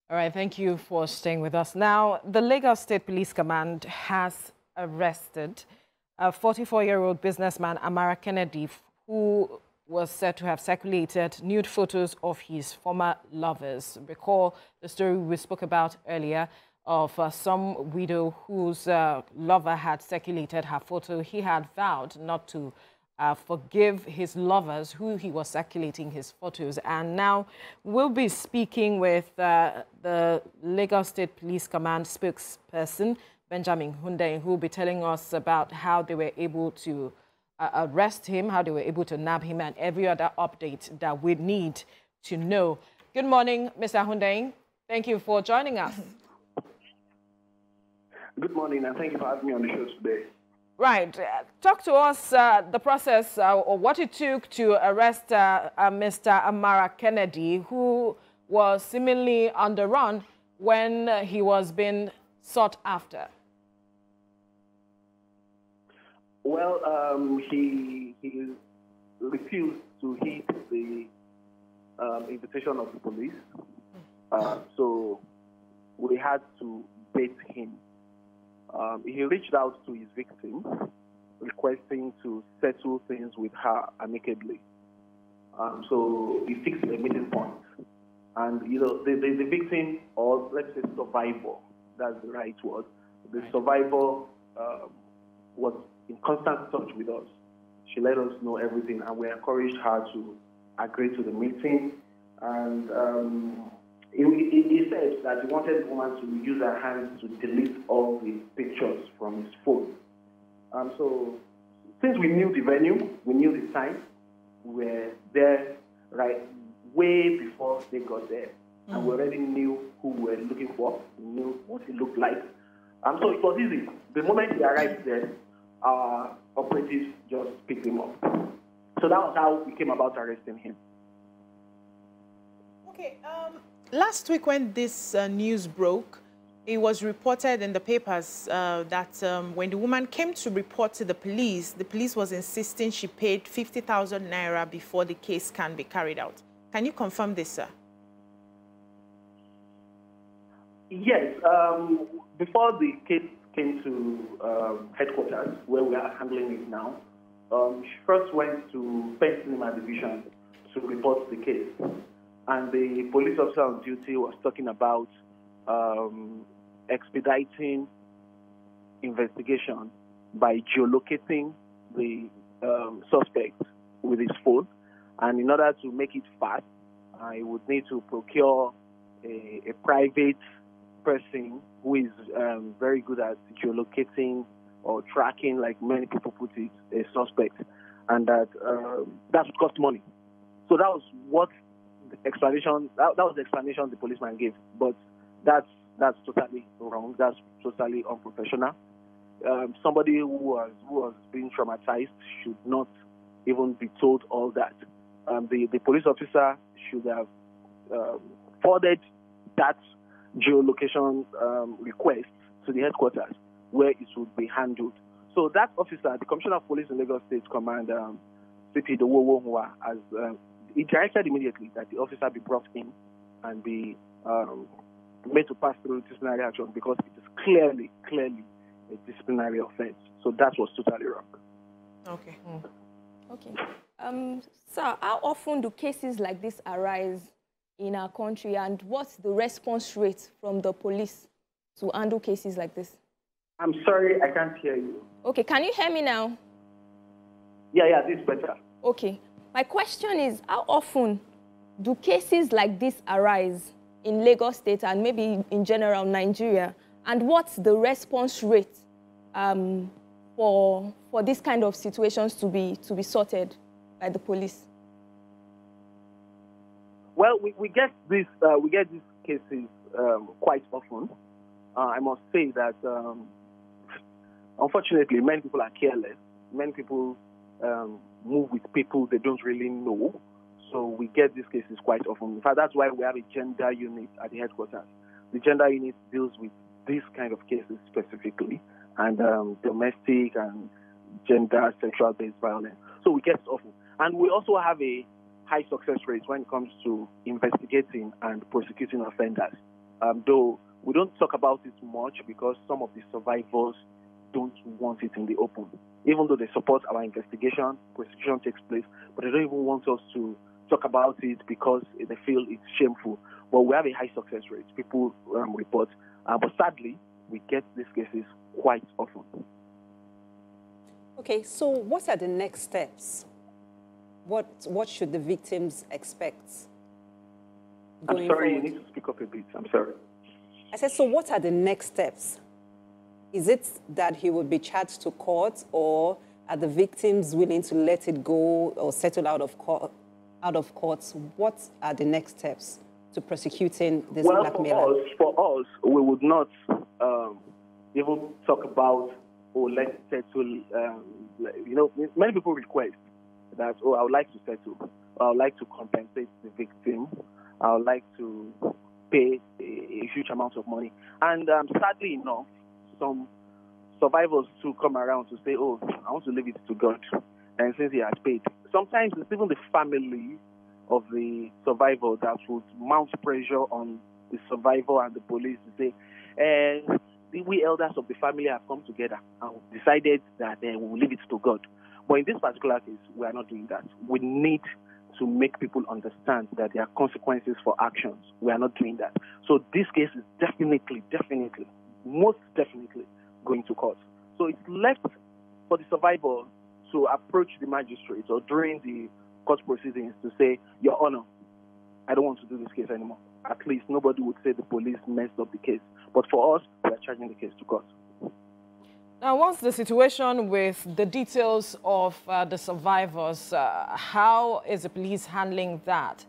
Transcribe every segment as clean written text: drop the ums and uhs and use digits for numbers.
All right, thank you for staying with us. Now, the Lagos State Police Command has arrested a 44-year-old businessman, Amara Kennedy, who was said to have circulated nude photos of his former lovers. Recall the story we spoke about earlier of some widow whose lover had circulated her photo. He had vowed not to forgive his lovers who he was circulating his photos. And now we'll be speaking with the Lagos State Police Command spokesperson, Benjamin Hundeyin, who will be telling us about how they were able to arrest him, how they were able to nab him, and every other update that we need to know. Good morning, Mr. Hundeyin. Thank you for joining us. Good morning, and thank you for having me on the show today. Right. Talk to us the process or what it took to arrest Mr. Amara Kennedy, who was seemingly on the run when he was being sought after. Well, he refused to heed the invitation of the police, so we had to bait him. He reached out to his victim, requesting to settle things with her amicably. So he fixed a meeting point. And, you know, the victim, or let's say survivor, that's the right word, the survivor was in constant touch with us. She let us know everything, and we encouraged her to agree to the meeting. And he said that he wanted the woman to use her hands to delete all the pictures from his phone. So since we knew the venue, we knew the time, we were there right way before they got there. And we already knew who we were looking for, we knew what he looked like. So it was easy. The moment he arrived there, our operatives just picked him up. So that was how we came about arresting him. Okay, last week when this news broke, it was reported in the papers that when the woman came to report to the police was insisting she paid 50,000 naira before the case can be carried out. Can you confirm this, sir? Yes. Before the case came to headquarters, where we are handling it now, she first went to Pen Cinema Division to report the case. And the police officer on duty was talking about expediting investigation by geolocating the suspect with his phone. And in order to make it fast, I would need to procure a private person who is very good at geolocating or tracking, like many people put it, a suspect. And that would cost money. So that was what explanation that was the explanation the policeman gave, but that's totally wrong. That's totally unprofessional. Somebody who was being traumatized should not even be told all that. The police officer should have forwarded that geolocation request to the headquarters where it would be handled. So that officer, the Commissioner of Police in Lagos State Command, CP Dowo, has he directed immediately that the officer be brought in and be made to pass through disciplinary action, because it is clearly a disciplinary offense. So that was totally wrong. Okay. Okay. Sir, how often do cases like this arise in our country, and what's the response rate from the police to handle cases like this? I'm sorry, I can't hear you. Okay, can you hear me now? Yeah, this is better. Okay. My question is, how often do cases like this arise in Lagos State and maybe in general Nigeria? And what's the response rate for this kind of situations to be sorted by the police? Well, we get these cases quite often. I must say that unfortunately, many people are careless. Many people move with people they don't really know. So we get these cases quite often. In fact, that's why we have a gender unit at the headquarters. The gender unit deals with these kind of cases specifically, and domestic and gender, sexual-based violence. So we get it often. And we also have a high success rate when it comes to investigating and prosecuting offenders. though we don't talk about it much because some of the survivors don't want it in the open. Even though they support our investigation, prosecution takes place, but they don't even want us to talk about it because they feel it's shameful. But we have a high success rate. People report. But sadly, we get these cases quite often. Okay, so what are the next steps? What should the victims expect going I'm sorry, forward? you need to speak up a bit. I'm sorry. I said, so what are the next steps? Is it that he would be charged to court, or are the victims willing to let it go or settle out of court? What are the next steps to prosecuting this blackmailer? For us, we would not even talk about, let's settle. Many people request that, I would like to settle. I would like to compensate the victim. I would like to pay a huge amount of money. And sadly enough, some survivors too come around to say, I want to leave it to God. And since he has paid. Sometimes it's even the family of the survivor that would mount pressure on the survivor and the police to say, we elders of the family have come together and decided that we will leave it to God. But in this particular case, we are not doing that. We need to make people understand that there are consequences for actions. We are not doing that. So this case is definitely, most definitely going to court. So it's left for the survivor to approach the magistrate or during the court proceedings to say, Your Honor, I don't want to do this case anymore. At least nobody would say the police messed up the case. But for us, we are charging the case to court. Now, what's the situation with the details of the survivors? How is the police handling that?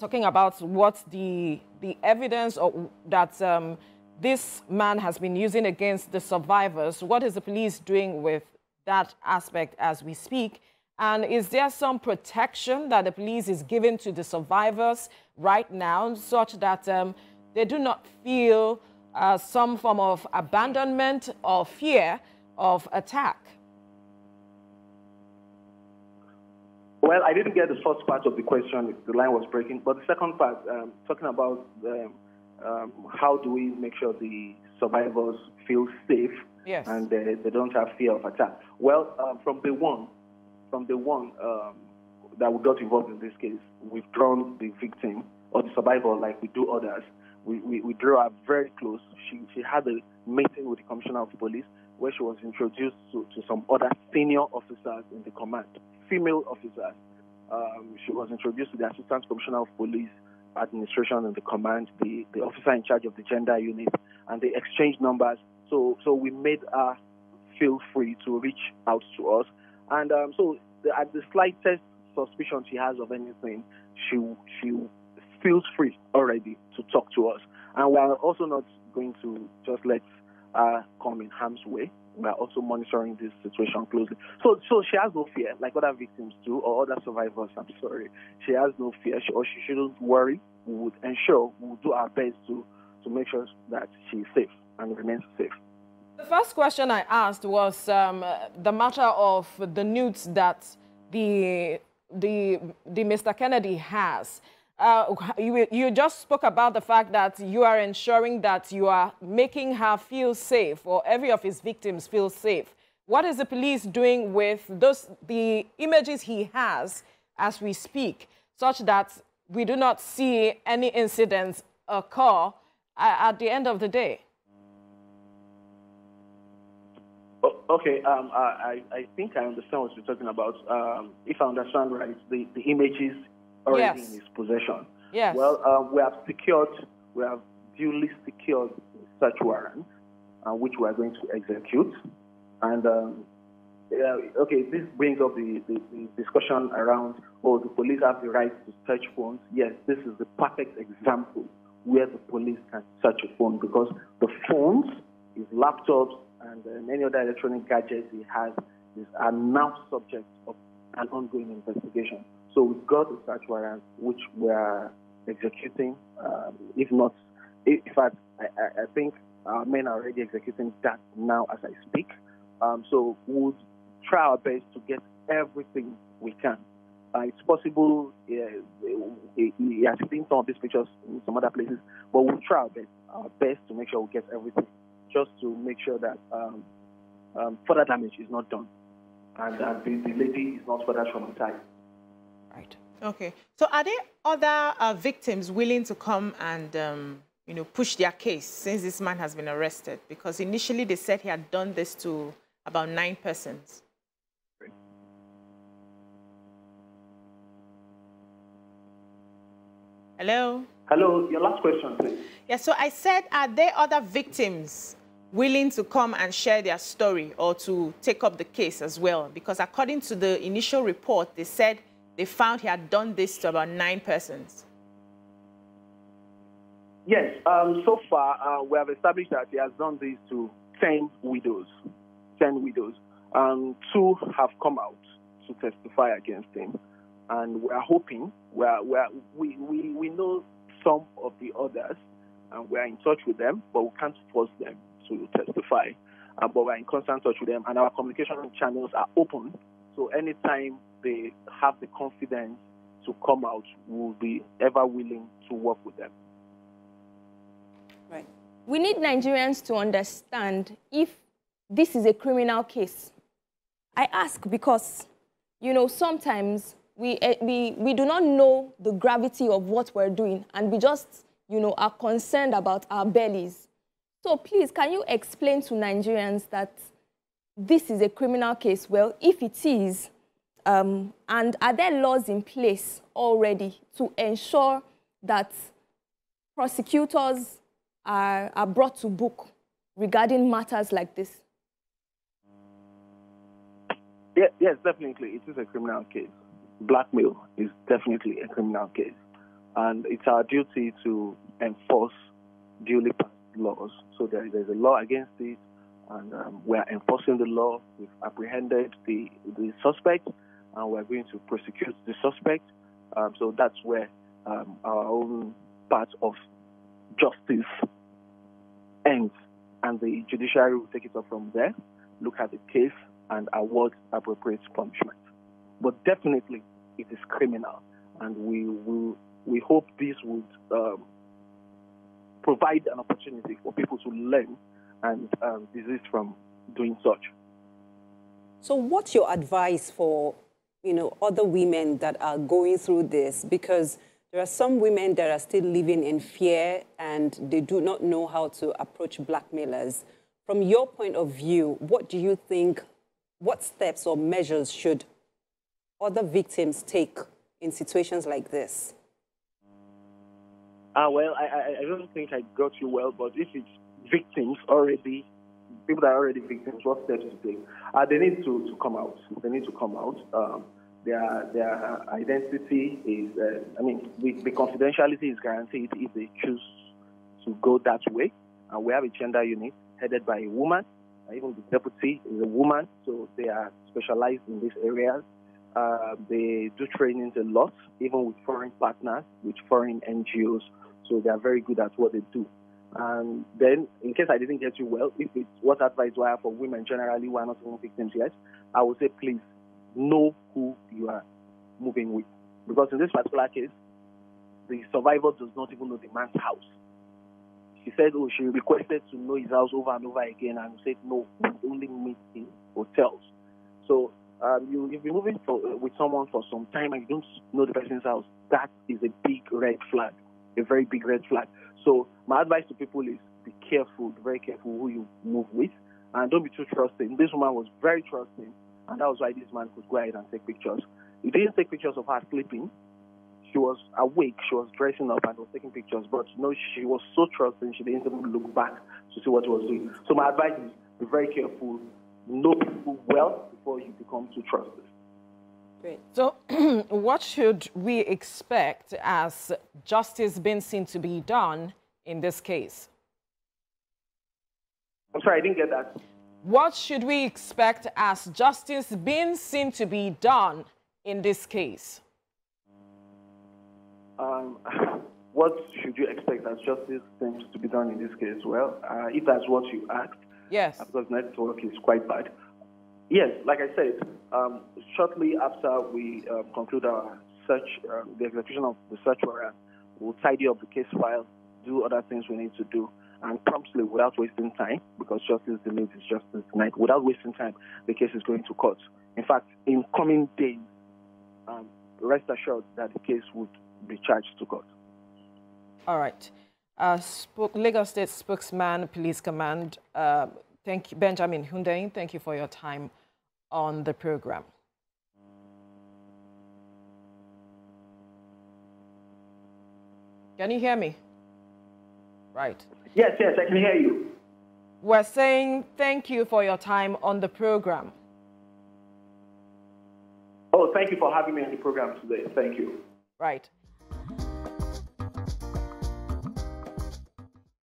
Talking about what the evidence that this man has been using against the survivors, what is the police doing with that aspect as we speak? And is there some protection that the police is giving to the survivors right now such that they do not feel some form of abandonment or fear of attack? Well, I didn't get the first part of the question. The line was breaking. But the second part, talking about how do we make sure the survivors feel safe, yes, and they don't have fear of attack. Well, from the one that we got involved in this case, we've drawn the victim or the survivor like we do others. We drew her very close. She had a meeting with the Commissioner of Police where she was introduced to some other senior officers in the command, female officers. She was introduced to the Assistant Commissioner of Police Administration in the command, the officer in charge of the gender unit, and they exchanged numbers. So we made her feel free to reach out to us. And at the slightest suspicion she has of anything, she feels free already to talk to us. And we are also not going to just let her come in harm's way. We are also monitoring this situation closely. So she has no fear, like other victims do, or other survivors, I'm sorry. She has no fear, she shouldn't worry. We would ensure, we will do our best to make sure that she is safe and remains safe. The first question I asked was the matter of the nudes that the Mr. Kennedy has. You just spoke about the fact that you are ensuring that you are making her feel safe, or every of his victims feel safe. What is the police doing with the images he has as we speak, such that we do not see any incidents occur at the end of the day? Okay, I think I understand what you're talking about. If I understand right, the images already in his possession. Yes. Well, we have duly secured the search warrant, which we are going to execute. And okay, this brings up the discussion around, the police have the right to search phones. Yes, this is the perfect example where the police can search a phone, because the phones, his laptops, and any other electronic gadgets he has are now subject of an ongoing investigation. So we've got the search warrant, which we are executing. In fact, I think our men are already executing that now as I speak. So we'll try our best to get everything we can It's possible he has seen some of these pictures in some other places, but we'll try our best to make sure we get everything, just to make sure that further damage is not done, and the lady is not further traumatized. Right. Okay. So are there other victims willing to come and, push their case since this man has been arrested? Because initially they said he had done this to about 9 persons. Hello? Hello, your last question, please. Yeah, so I said, are there other victims willing to come and share their story or to take up the case as well? Because according to the initial report, they said they found he had done this to about 9 persons. Yes, so far we have established that he has done this to 10 widows. 10 widows. 2 have come out to testify against him. And we are hoping, we know some of the others, and we are in touch with them, but we can't force them to testify. But we're in constant touch with them, and our communication channels are open. So anytime they have the confidence to come out, we'll be ever willing to work with them. Right. We need Nigerians to understand if this is a criminal case. I ask because, sometimes we do not know the gravity of what we're doing, and we just, are concerned about our bellies. So please, can you explain to Nigerians that this is a criminal case? Well, if it is, and are there laws in place already to ensure that prosecutors are brought to book regarding matters like this? Yes, definitely. It is a criminal case. Blackmail is definitely a criminal case. And it's our duty to enforce duly passed laws. So there's a law against it, and we are enforcing the law. We've apprehended the suspect, and we're going to prosecute the suspect. So that's where our own part of justice ends, and the judiciary will take it up from there, look at the case, and award appropriate punishment. But definitely, it is criminal, and we hope this would provide an opportunity for people to learn and desist from doing such. So what's your advice for, other women that are going through this? Because there are some women that are still living in fear and they do not know how to approach blackmailers. From your point of view, what do you think, what steps or measures should other victims take in situations like this? Well, I don't think I got you well, but if it's victims already, people that are already victims, what steps to take? They need to come out. They need to come out. Their identity is, the confidentiality is guaranteed if they choose to go that way. And we have a gender unit headed by a woman. Even the deputy is a woman, so they are specialized in these areas. They do trainings a lot, even with foreign partners, with foreign NGOs. So they are very good at what they do. And then, in case I didn't get you well, if it's what advice do I have for women generally who are not even victims yet, I would say please know who you are moving with. Because in this particular case, the survivor does not even know the man's house. She said, she requested to know his house over and over again, and said, no, we only meet in hotels. So you've been moving with someone for some time and you don't know the person's house. That is a big red flag, a very big red flag. So my advice to people is be careful, very careful who you move with, and don't be too trusting. This woman was very trusting, and that was why this man could go ahead and take pictures. He didn't take pictures of her sleeping. She was awake, she was dressing up and was taking pictures, but she was so trusting, she didn't even look back to see what she was doing. So my advice is be very careful, know people well before you become too trusted. Great. So what should we expect as justice being seen to be done in this case? I'm sorry, I didn't get that. What should we expect as justice being seen to be done in this case? What should you expect as justice seems to be done in this case? Well, if that's what you asked, yes, because network is quite bad. Yes, like I said, shortly after we conclude our search, the execution of the search warrant, we'll tidy up the case file, do other things we need to do, and promptly, without wasting time, because justice delayed is justice denied, without wasting time, the case is going to court. In fact, in coming days, rest assured that the case would be charged to court. All right. Lagos State spokesman, Police Command, thank you, Benjamin Hundeyin, thank you for your time on the program. Can you hear me? Right. Yes, I can hear you. We're saying thank you for your time on the program. Oh, thank you for having me on the program today. Thank you. Right.